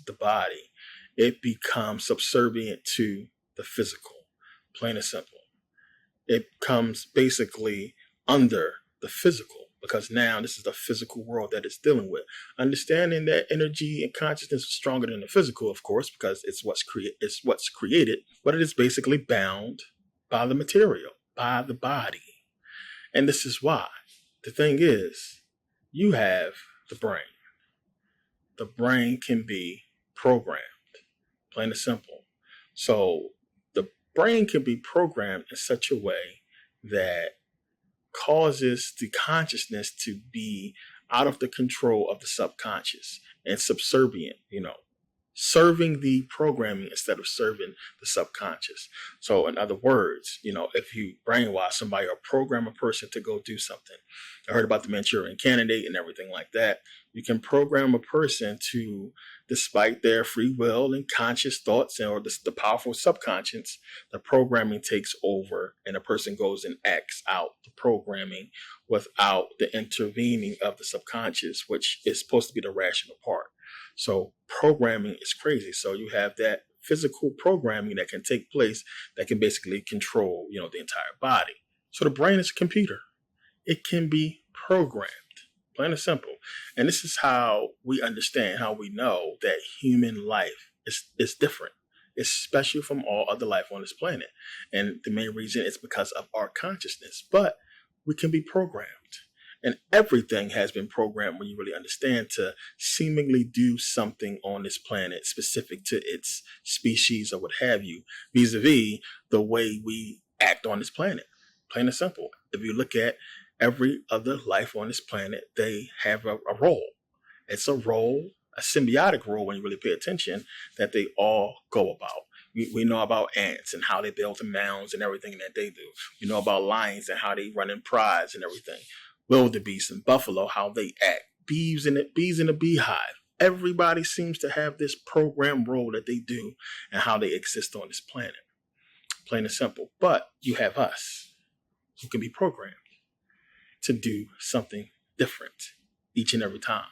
the body, it becomes subservient to the physical, plain and simple. It comes basically under the physical, because now this is the physical world that it's dealing with. Understanding that energy and consciousness is stronger than the physical, of course, because it's what's created, but it is basically bound by the material, by the body. And this is why. The thing is, you have the brain. The brain can be programmed, plain and simple. So the brain can be programmed in such a way that causes the consciousness to be out of the control of the subconscious and subservient, serving the programming instead of serving the subconscious. So in other words, if you brainwash somebody or program a person to go do something, I heard about the Manchurian Candidate and everything like that. You can program a person to, despite their free will and conscious thoughts or the powerful subconscious, the programming takes over and a person goes and acts out the programming without the intervening of the subconscious, which is supposed to be the rational part. So programming is crazy. So you have that physical programming that can take place that can basically control, the entire body. So the brain is a computer. It can be programmed, plain and simple. And this is how we understand, how we know that human life is different. It's special from all other life on this planet. And the main reason is because of our consciousness. But we can be programmed. And everything has been programmed, when you really understand, to seemingly do something on this planet specific to its species or what have you, vis-a-vis the way we act on this planet. Plain and simple. If you look at every other life on this planet, they have a role. It's a role, a symbiotic role when you really pay attention, that they all go about. We know about ants and how they build the mounds and everything that they do. We know about lions and how they run in prides and everything. Wildebeest and buffalo, how they act. Bees in a beehive. Everybody seems to have this programmed role that they do and how they exist on this planet. Plain and simple. But you have us, who can be programmed to do something different each and every time,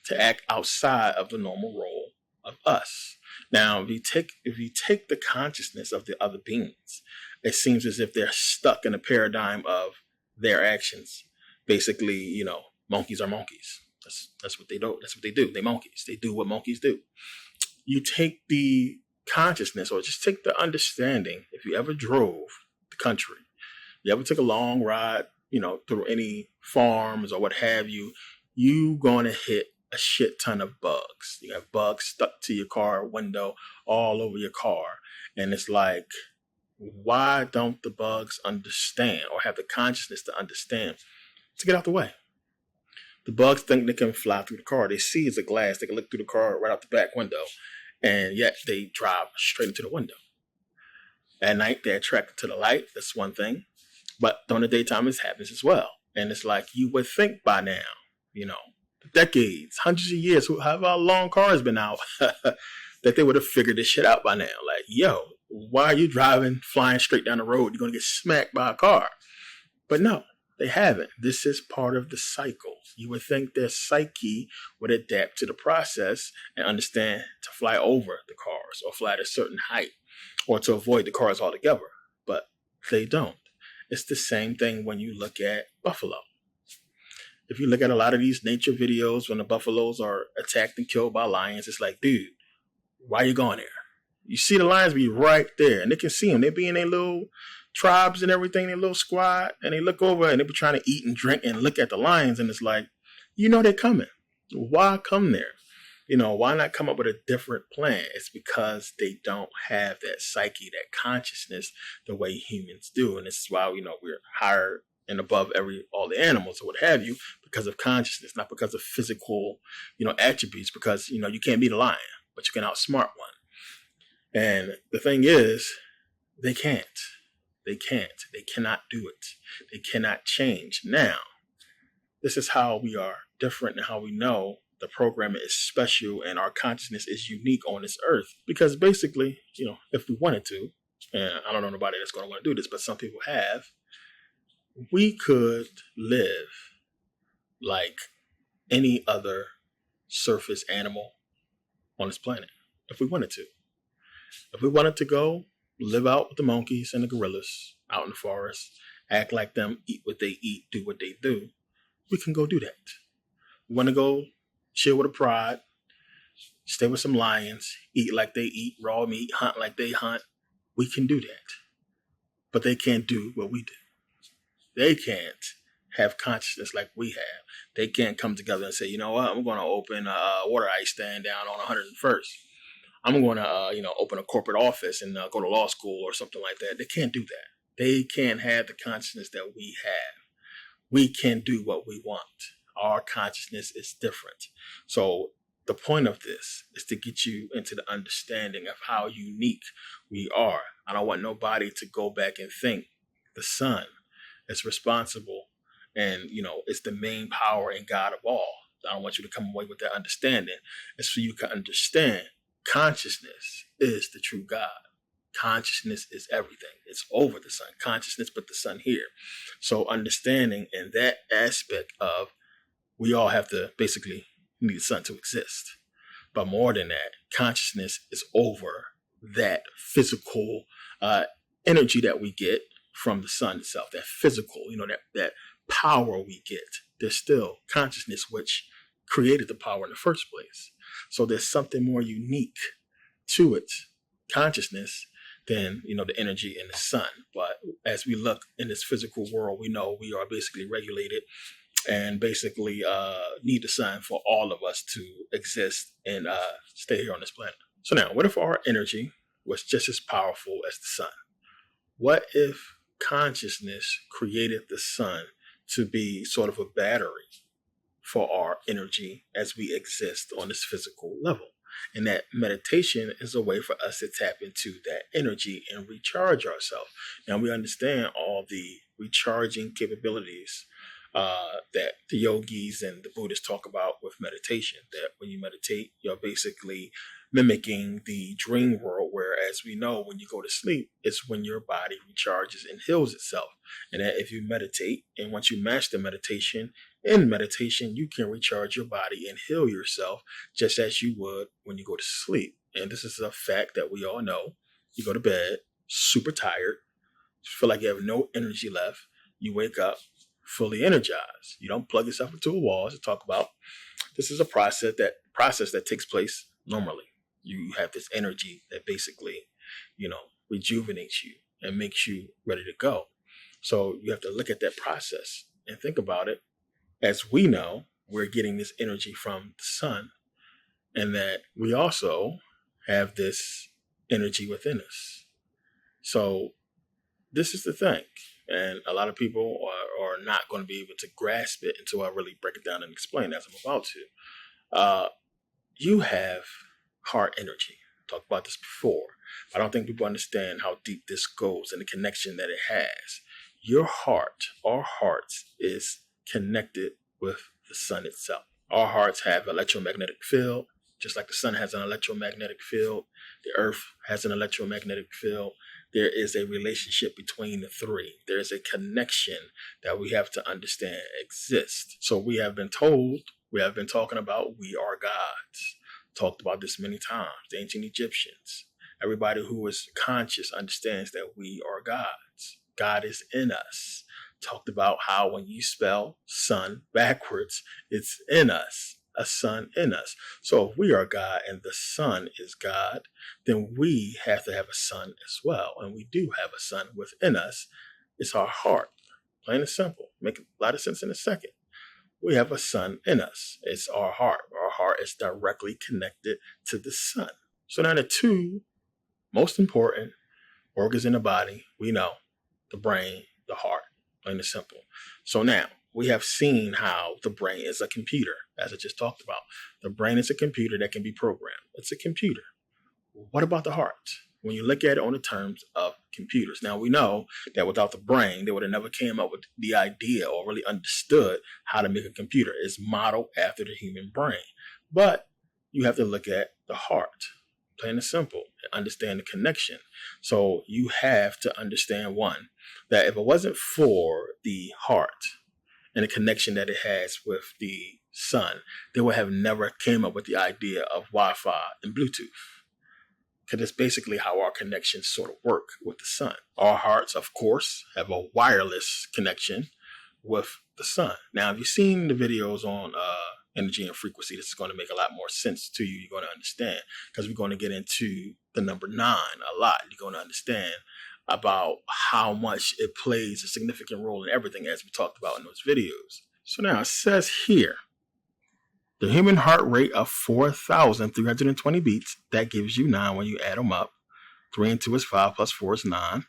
to act outside of the normal role of us. Now, if you take the consciousness of the other beings, it seems as if they're stuck in a paradigm of their actions. Basically, monkeys are monkeys. That's what they do. That's what they do. They're monkeys. They do what monkeys do. You take the consciousness, or just take the understanding. If you ever drove the country, you ever took a long ride, through any farms or what have you, you going to hit a shit ton of bugs. You have bugs stuck to your car window, all over your car. And it's like, why don't the bugs understand or have the consciousness to understand to get out the way? The bugs think they can fly through the car. They see it's a glass. They can look through the car right out the back window. And yet they drive straight into the window. At night, they're attracted to the light. That's one thing. But during the daytime, this happens as well. And it's like, you would think by now, decades, hundreds of years, however long cars been out, that they would have figured this shit out by now. Like, yo, why are you driving, flying straight down the road? You're going to get smacked by a car. But no, they haven't. This is part of the cycle. You would think their psyche would adapt to the process and understand to fly over the cars or fly at a certain height or to avoid the cars altogether. But they don't. It's the same thing when you look at buffalo. If you look at a lot of these nature videos when the buffaloes are attacked and killed by lions, it's like, dude, why are you going there? You see the lions be right there, and they can see them. They be in their little tribes and everything, their little squad, and they look over and they be trying to eat and drink and look at the lions, and it's like, they're coming. Why come there? Why not come up with a different plan? It's because they don't have that psyche, that consciousness, the way humans do. And this is why, we're higher and above all the animals or what have you, because of consciousness, not because of physical, attributes, because, you can't beat a lion, but you can outsmart one. And the thing is, they can't. They cannot do it. They cannot change. Now, this is how we are different and how we know the programming is special and our consciousness is unique on this earth. Because basically, if we wanted to, and I don't know nobody that's going to want to do this, but some people have, we could live like any other surface animal on this planet if we wanted to. If we wanted to go live out with the monkeys and the gorillas out in the forest, act like them, eat what they eat, do what they do, we can go do that. We want to go chill with a pride, stay with some lions, eat like they eat raw meat, hunt like they hunt. We can do that. But they can't do what we do. They can't have consciousness like we have. They can't come together and say, you know what, I'm going to open a water ice stand down on 101st. I'm going to, open a corporate office and go to law school or something like that. They can't do that. They can't have the consciousness that we have. We can do what we want. Our consciousness is different. So the point of this is to get you into the understanding of how unique we are. I don't want nobody to go back and think the sun is responsible and, it's the main power and God of all. I don't want you to come away with that understanding. It's so you can understand consciousness is the true God. Consciousness is everything. It's over the sun. Consciousness put the sun here. So understanding in that aspect of we all have to basically need the sun to exist. But more than that, consciousness is over that physical energy that we get from the sun itself, that physical, that power we get. There's still consciousness which created the power in the first place. So there's something more unique to it, consciousness, than, the energy in the sun. But as we look in this physical world, we know we are basically regulated and basically need the sun for all of us to exist and stay here on this planet. So now, what if our energy was just as powerful as the sun? What if consciousness created the sun to be sort of a battery for our energy as we exist on this physical level? And that meditation is a way for us to tap into that energy and recharge ourselves. Now we understand all the recharging capabilities that the yogis and the Buddhists talk about with meditation, that when you meditate, you're basically mimicking the dream world, where, as we know, when you go to sleep, it's when your body recharges and heals itself. And that if you meditate, and once you master meditation, in meditation, you can recharge your body and heal yourself just as you would when you go to sleep. And this is a fact that we all know. You go to bed super tired, feel like you have no energy left. You wake up fully energized. You don't plug yourself into a wall, as I talk about. This is a process that takes place normally. You have this energy that basically, rejuvenates you and makes you ready to go. So you have to look at that process and think about it. As we know, we're getting this energy from the sun, and that we also have this energy within us. So this is the thing. And a lot of people are not going to be able to grasp it until I really break it down and explain, as I'm about to. You have heart energy. I talked about this before. I don't think people understand how deep this goes and the connection that it has. Your heart, our hearts, is connected with the sun itself. Our hearts have electromagnetic field, just like the sun has an electromagnetic field. The earth has an electromagnetic field. There is a relationship between the three. There is a connection that we have to understand exists. So we have been told, we have been talking about, we are gods. Talked about this many times. The ancient Egyptians. Everybody who is conscious understands that we are gods. God is in us. Talked about how when you spell sun backwards, it's in us. A sun in us. So if we are God and the sun is God, then we have to have a sun as well. And we do have a sun within us. It's our heart. Plain and simple. Make a lot of sense in a second. We have a sun in us. It's our heart. Our heart is directly connected to the sun. So now the two most important organs in the body, we know, the brain, the heart. Plain and simple. So now, we have seen how the brain is a computer, as I just talked about. The brain is a computer that can be programmed. It's a computer. What about the heart? When you look at it on the terms of computers. Now, we know that without the brain, they would have never came up with the idea or really understood how to make a computer. It's modeled after the human brain. But you have to look at the heart, plain and simple, and understand the connection. So you have to understand, one, that if it wasn't for the heart, and the connection that it has with the sun, they would have never came up with the idea of Wi-Fi and Bluetooth. Because that's basically how our connections sort of work with the sun. Our hearts, of course, have a wireless connection with the sun. Now, if you've seen the videos on energy and frequency, this is going to make a lot more sense to you. You're going to understand, because we're going to get into the number 9 a lot. You're going to understand about how much it plays a significant role in everything, as we talked about in those videos. So now it says here, the human heart rate of 4,320 beats, that gives you 9 when you add them up. 3 and 2 is 5 plus 4 is 9.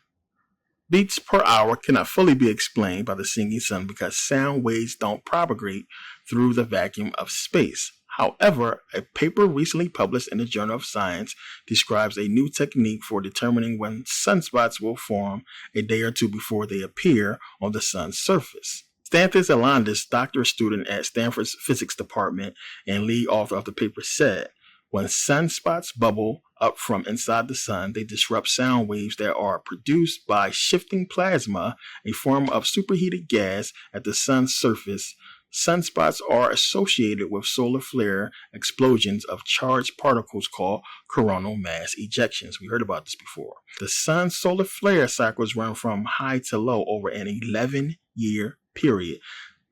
Beats per hour cannot fully be explained by the sinking sun because sound waves don't propagate through the vacuum of space. However, a paper recently published in the Journal of Science describes a new technique for determining when sunspots will form a day or two before they appear on the sun's surface. Stanthis Alandis, doctoral student at Stanford's physics department and lead author of the paper, said, when sunspots bubble up from inside the sun, they disrupt sound waves that are produced by shifting plasma, a form of superheated gas at the sun's surface. Sunspots are associated with solar flare explosions of charged particles called coronal mass ejections. We heard about this before. The sun's solar flare cycles run from high to low over an 11-year period.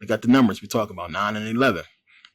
We got the numbers we're talking about, 9 and 11.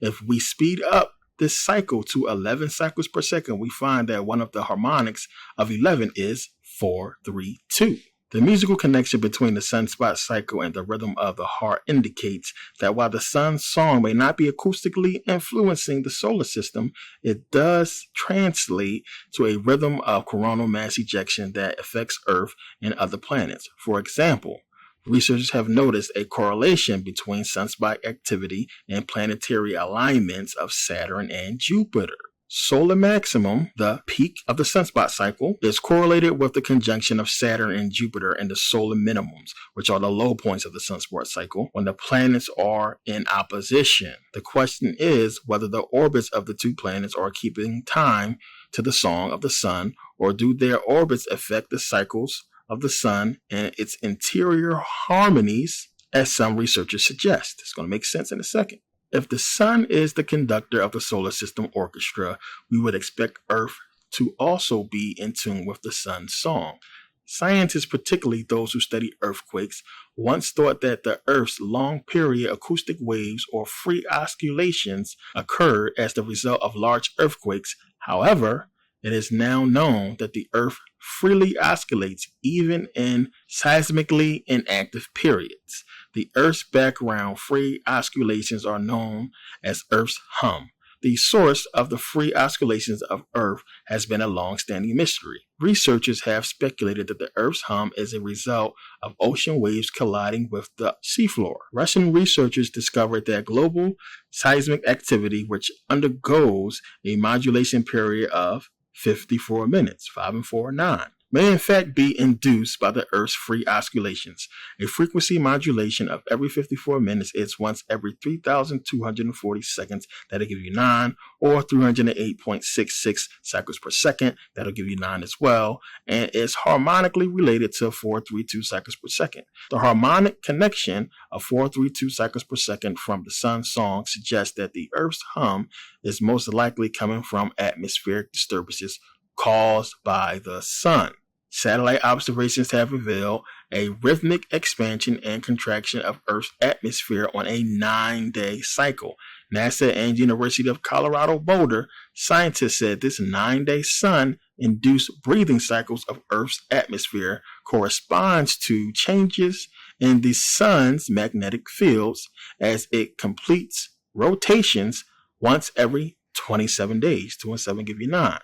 If we speed up this cycle to 11 cycles per second, we find that one of the harmonics of 11 is 4-3-2. The musical connection between the sunspot cycle and the rhythm of the heart indicates that while the sun's song may not be acoustically influencing the solar system, it does translate to a rhythm of coronal mass ejection that affects Earth and other planets. For example, researchers have noticed a correlation between sunspot activity and planetary alignments of Saturn and Jupiter. Solar maximum, the peak of the sunspot cycle, is correlated with the conjunction of Saturn and Jupiter, and the solar minimums, which are the low points of the sunspot cycle, when the planets are in opposition. The question is whether the orbits of the two planets are keeping time to the song of the sun, or do their orbits affect the cycles of the sun and its interior harmonies, as some researchers suggest. It's going to make sense in a second. If the sun is the conductor of the solar system orchestra, we would expect Earth to also be in tune with the sun's song. Scientists, particularly those who study earthquakes, once thought that the Earth's long-period acoustic waves or free oscillations occurred as the result of large earthquakes. However, it is now known that the Earth freely oscillates even in seismically inactive periods. The Earth's background free oscillations are known as Earth's hum. The source of the free oscillations of Earth has been a long-standing mystery. Researchers have speculated that the Earth's hum is a result of ocean waves colliding with the seafloor. Russian researchers discovered that global seismic activity, which undergoes a modulation period of 54 minutes, 5 and 4, 9, may in fact be induced by the Earth's free oscillations. A frequency modulation of every 54 minutes is once every 3,240 seconds. That'll give you 9, or 308.66 cycles per second. That'll give you 9 as well, and is harmonically related to 432 cycles per second. The harmonic connection of 432 cycles per second from the sun's song suggests that the Earth's hum is most likely coming from atmospheric disturbances caused by the sun. Satellite observations have revealed a rhythmic expansion and contraction of Earth's atmosphere on a 9-day cycle. NASA and University of Colorado Boulder scientists said this 9-day sun-induced breathing cycles of Earth's atmosphere corresponds to changes in the sun's magnetic fields as it completes rotations once every 27 days. 2 and 7 give you 9.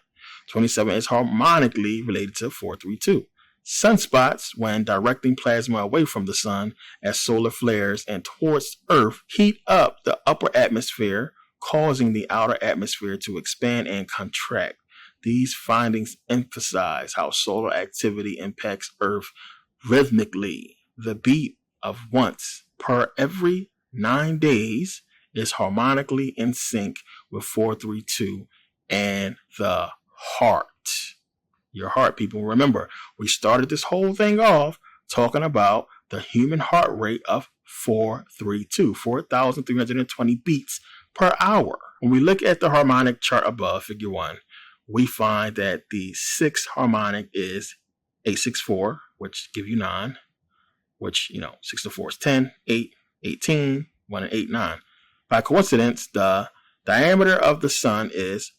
27 is harmonically related to 432. Sunspots, when directing plasma away from the sun as solar flares and towards Earth, heat up the upper atmosphere, causing the outer atmosphere to expand and contract. These findings emphasize how solar activity impacts Earth rhythmically. The beat of once per every 9 days is harmonically in sync with 432 and the heart. Your heart, people. Remember, we started this whole thing off talking about the human heart rate of 4,320 beats per hour. When we look at the harmonic chart above, figure 1, we find that the sixth harmonic is 864, which give you 9, which, 6 to 4 is 10, 8, 18, 1 and 8, 9. By coincidence, the diameter of the sun is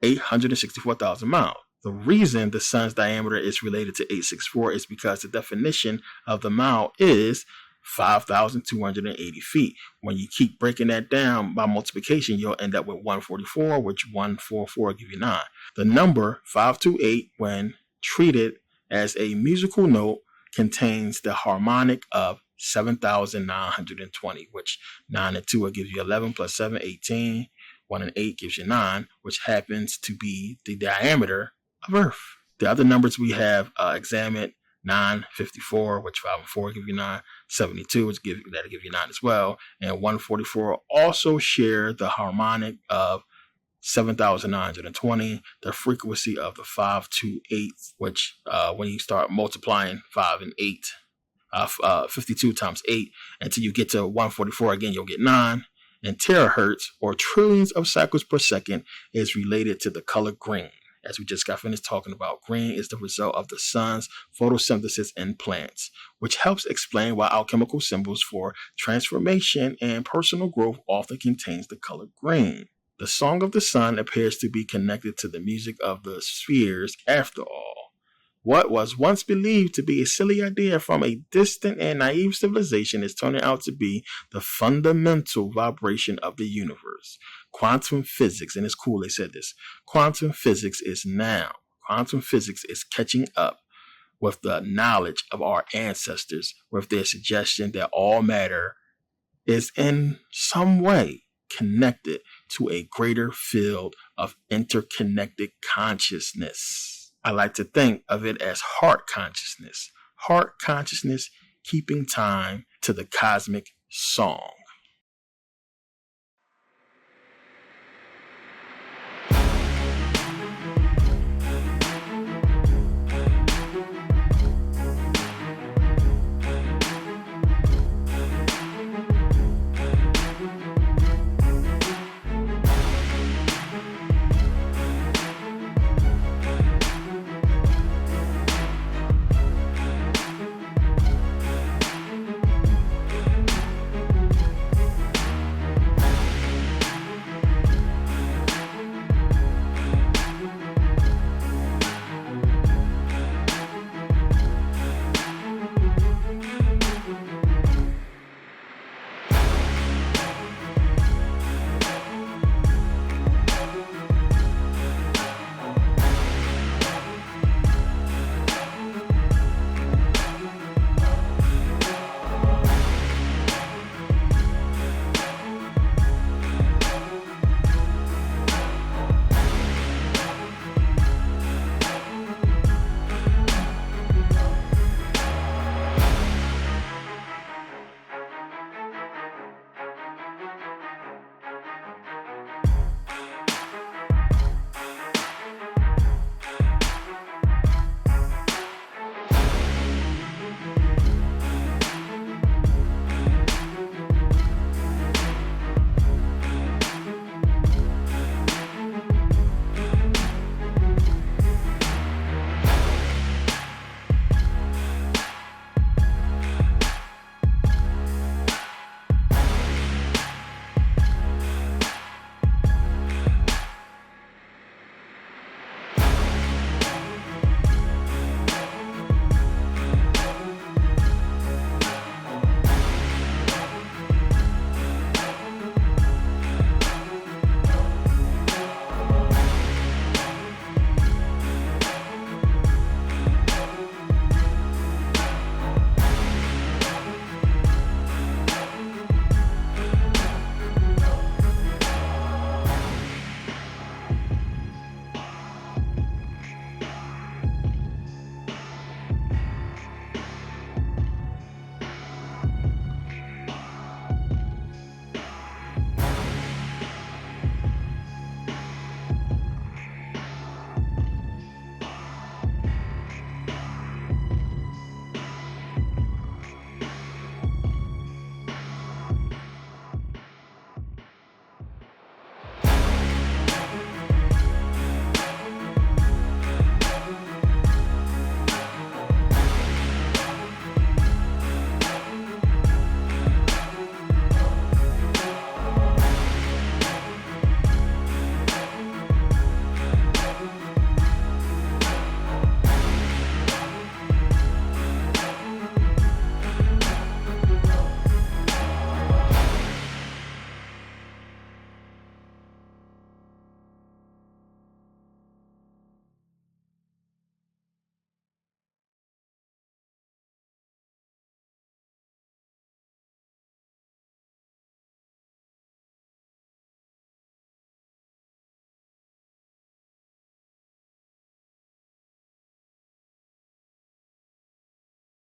864,000 miles. The reason the sun's diameter is related to 864 is because the definition of the mile is 5,280 feet. When you keep breaking that down by multiplication, you'll end up with 144, which 144 give you 9. The number 528, when treated as a musical note, contains the harmonic of 7,920, which 9 and 2 will give you 11 plus 7, 18. 1 and 8 gives you 9, which happens to be the diameter of Earth. The other numbers we have examined, 954, which 5 and 4 give you 9, 72, which that'll give you 9 as well, and 144 also share the harmonic of 7,920, the frequency of the 528, which when you start multiplying 5 and 8, 52 times 8, until you get to 144 again, you'll get 9. And terahertz, or trillions of cycles per second, is related to the color green. As we just got finished talking about, green is the result of the sun's photosynthesis in plants, which helps explain why alchemical symbols for transformation and personal growth often contains the color green. The song of the sun appears to be connected to the music of the spheres after all. What was once believed to be a silly idea from a distant and naive civilization is turning out to be the fundamental vibration of the universe. Quantum physics, and it's cool they said this, quantum physics is catching up with the knowledge of our ancestors, with their suggestion that all matter is in some way connected to a greater field of interconnected consciousness. I like to think of it as heart consciousness keeping time to the cosmic song.